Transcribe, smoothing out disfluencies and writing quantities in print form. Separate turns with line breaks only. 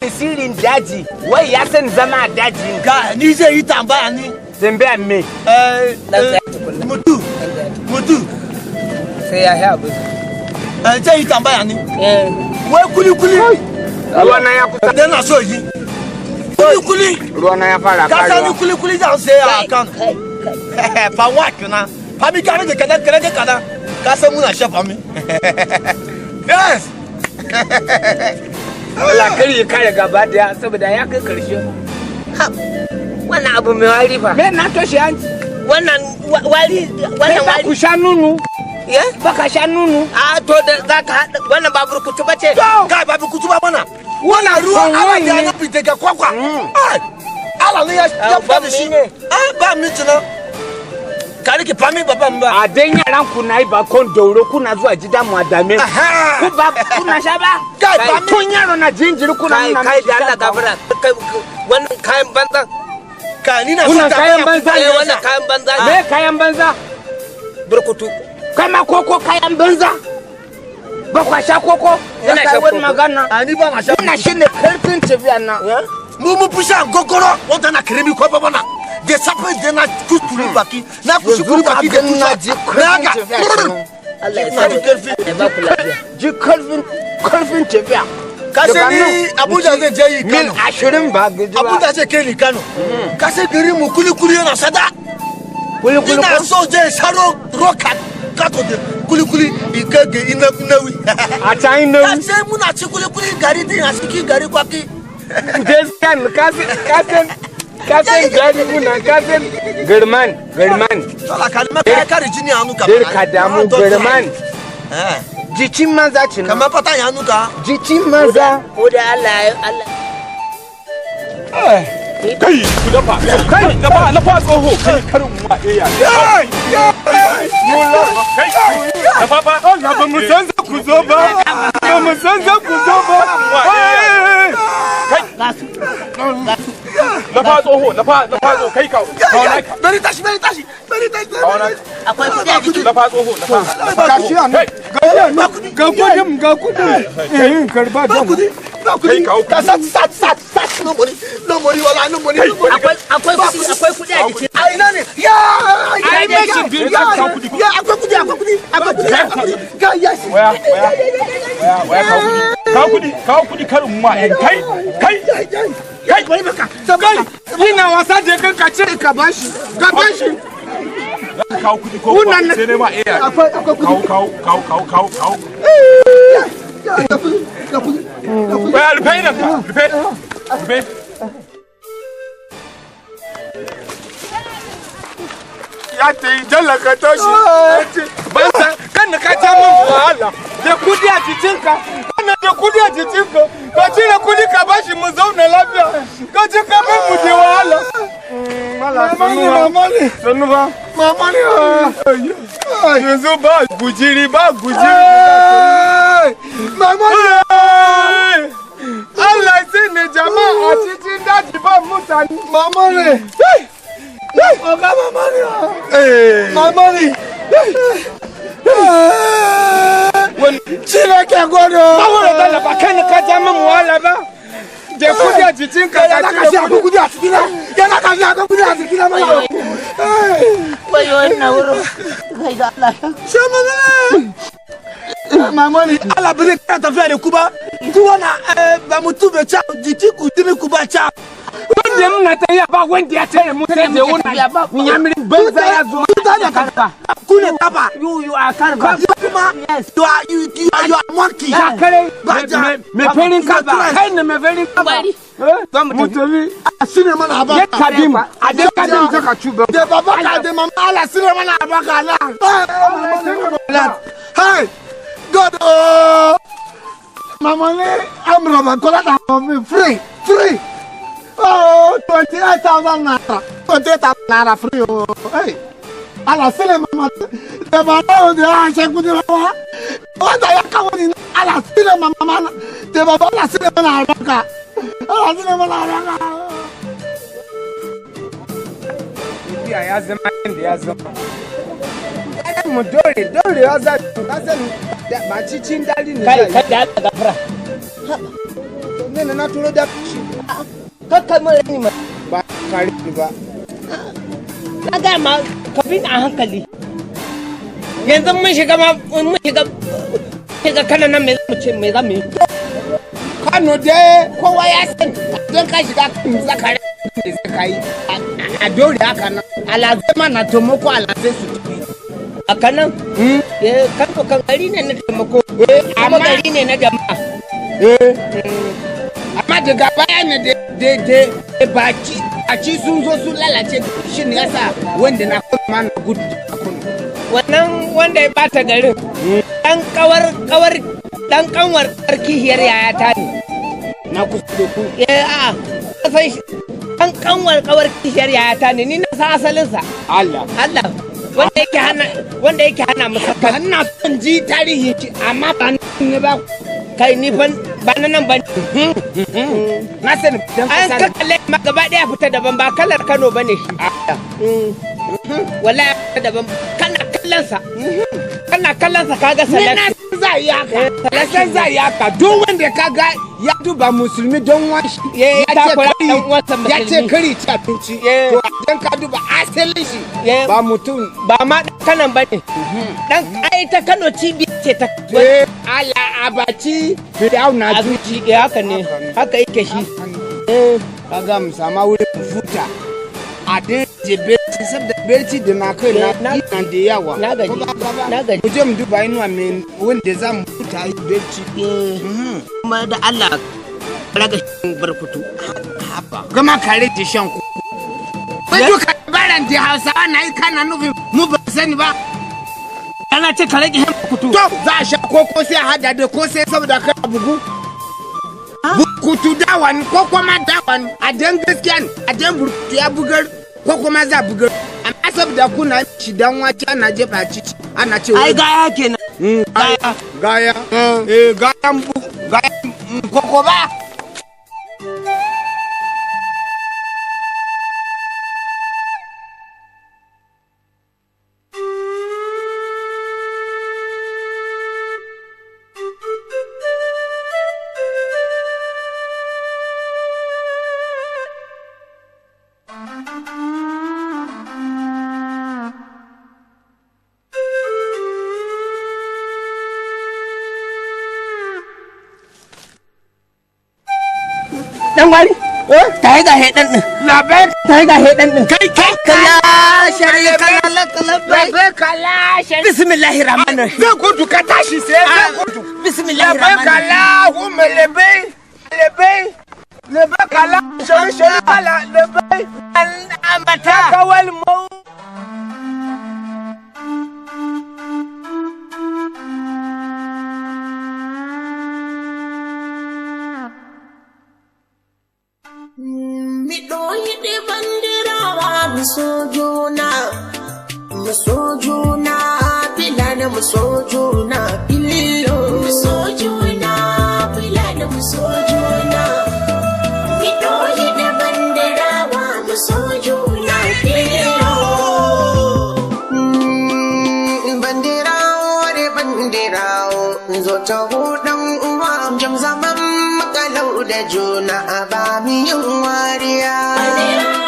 Sirin daji, wai ya san zama daji.
Ga ni zai yi tambaya ni.
Tambaya me?
Mutu.
Sai ya haɓu.
Zai yi tambaya ni. Wai kuli.
Ruwa na ya kusa.
Dan na so yi. Kuli.
Ruwa na ya fara
karewa. Ka san kuli za su a kan. Fa wa kana. Fa mi kare da kada. Ka san muna shafa mi. Yes.
Allah kare kare gaba daya saboda ya kai karshe. Wannan abu mai wari fa. Me na toshe hanci. Wannan wari. Ba ku sha nunu. Baka sha nunu. A to da zaka hada wannan babur kutu bace.
Kai babur kutu ba mana. Wannan ruwa ala da na fite ga kwakwa. Ala ne ya fa da shi. Ba mi tuna. Kare ki fami baban ba. A dan yaran ku nayi ba kon dauro kuna zuwa gida mu adame. Ku ba kuna sha ba. Kai ba tun yaro na jinjiri kuna nuna.
Kai da Allah gafara. Wannan kayan banza.
Ka ni na
kuna kayan banza ne wannan kayan banza. Me kayan banza? Burkutu. Kama koko kayan banza. Ba kwa sha koko. Ina sha koko. Magana.
Ani ba ma sha.
Ina shine karfin tafiya na.
Mu pusha gogoro wata na kremi ko baba na. De sape de na kuskuri baki. Na kuskuri baki de
na ji Allah ya sani ba ku lafiya. Ji karfin tafiya.
Kasani Abuja zai je yi Kano.
Mil 20 ba gaji ba.
Abuja zai kai ni Kano. Kase gari mu kuli yana sada.
Kuli.
Ina so je saro rokat. Kato de kuli ikege inawi.
Acha inawi.
Kase muna ci kuli gari din a cikin gari kwaki.
Deskan kasen gari muna kasen garman.
Sala kalma kai kare jini anu ka.
Der ka damu garman. Jicin maza ce.
Kamar fata ya nuka.
Jicin maza. Ko da Allah.
Kai ku dafa. Kai dafa na fa tsoho. Kai karin ma iya. Kai dafa ba. Allah ba mu san za ku zo ba. Ba mu san za ku zo ba. Kai. Dafa tsoho, dafa tsoho kai ka.
Bari tashi.
Akwai kudi a jiki.
Dafa tsoho, dafa.
Kashi an. Ga kudin. Karba da kudi. Kai ka. Ka sat. No money wala no money.
Akwai kudi a jiki.
Ai na ne.
Ai me shi biyu
akwai kudi. Ga yes.
Waya kawo kudi karin ma kai
bari baka.
Kai ina wasa da kanka cire ka bashi.
kawo kudi ko sai ne ma iya
akwai
kawo ba rufe nan ka rufe ya ta yi jallaka toshi
banza kan ka ta mun wahala da kudi a jikinka da kudi a jikinka ka cire kudi ka bashi mu zauna lafiya ka ci ka bar mu da wahala mama ne yanzu ba gujiri mama ne Allah sai ne jama'a a cikin daji ba mutane mama ne Oga mama ne cire ke godo ba da ba kai ka ja min wala ba da kudi a jikin ka da cire kudi a cikin yana ka ja kudi a cikin mai wayo na wuro kai da Allah mama ne ala bire ka tafiya da kuba tuwana ba mutu be cha jiki ku dimi kuba cha wanda mun ta ya ba wanda ya tare mu sai da wannan nyamirin banza ya zo da karba kune kaba you are karba kuma you are monkey kare me ferin kaba kai ne me ferin kaba mutabi asine mana abaka kadim ade kadim ka chuba de baba ka de mama ala asine mana abaka la hey god mama ne amra ba kola da me free oh 28,000 naira 28,000 naira free oh hey ala sele mama de baba de a se kudi wa wanda ya kawo ni ala sele mama de baba ala sele mana abaka ya ya zama inda ya zama mu dole ya za ka san ba cikin dali ne kai da gafara
ne
ne na turo da shi
kakka mun rani ma
ba kare ni ba
na ga ma ka bi a hankali yanzu mun shiga kana nan me zamu yi
Kano dai kowa ya san don ka shiga zakare da zakai a dole haka nan alazai na taimako alazai su tafi
a kanan Kano kan gari ne na taimako amma gari ne na jama'a
amma daga baya ne da baci sun zo sun lalace shi ne yasa wanda na kuma na gudu
wannan wanda ya bata garin dan kanwar kihiyar yayata ne
na kusa da ku
sai dan kanwar kihiyar yayata ne ni na sa asalin sa
Allah
wanda yake hana mu saka
ina son ji tarihi amma ba ne ba
kai ni ban nan ba
na sani dan
an ka kalle ma gaba daya fita daban ba kalar Kano bane shi wallahi fita daban kana kallon sa kaga salati
za ya ka duk wanda kaga ya duba musulmi don wanshi ya ce kari ci abinci to dan ka duba asalin shi ba mutum
ba ma kanan bane dan ai ta Kano cibi ce ta
ala abaci fir'auna
zuci haka ne haka yake shi
kaga mu sama wurin futa a dai jebeci saboda berci da na kai na da yawa
na gaji
mu je mu duba inuwa mai wanda za mu futa yi berci
kuma da Allah raga shan barkutu
gama kare da shan ku ba duka baran da Hausawa na yi kana nufin mu ba sani ba
ana ce ka rage shan barkutu
to za a sha koko sai a hada da ko sai saboda kai bugu bukutu dawan ko kuma dawan a dan gaskiya ne a dan burkutu ya bugar ko kuma za bugar amma saboda kuna shi dan wace ana jefa cici ana ce
ai gaya kenan
gaya gayan koko ba
dangwari ta yi ga hedan din
labai
ta yi ga hedan din
kai
kalla shari kalla shari bismillahir rahmanir rahim
zai gudu ka tashi sai zai gudu
bismillahir rahmanir rahim
kalla hume lebe kalla shari kalla lebe
amata
kawal mu
Musojuna, pilana musojuna, pililo. Musojuna, pilana musojuna. Mitoyi de banderawa, musojuna, pililo. Banderawo de banderawo, zota hudan uwa, jam zaman makalau da juna, abami yin wariya.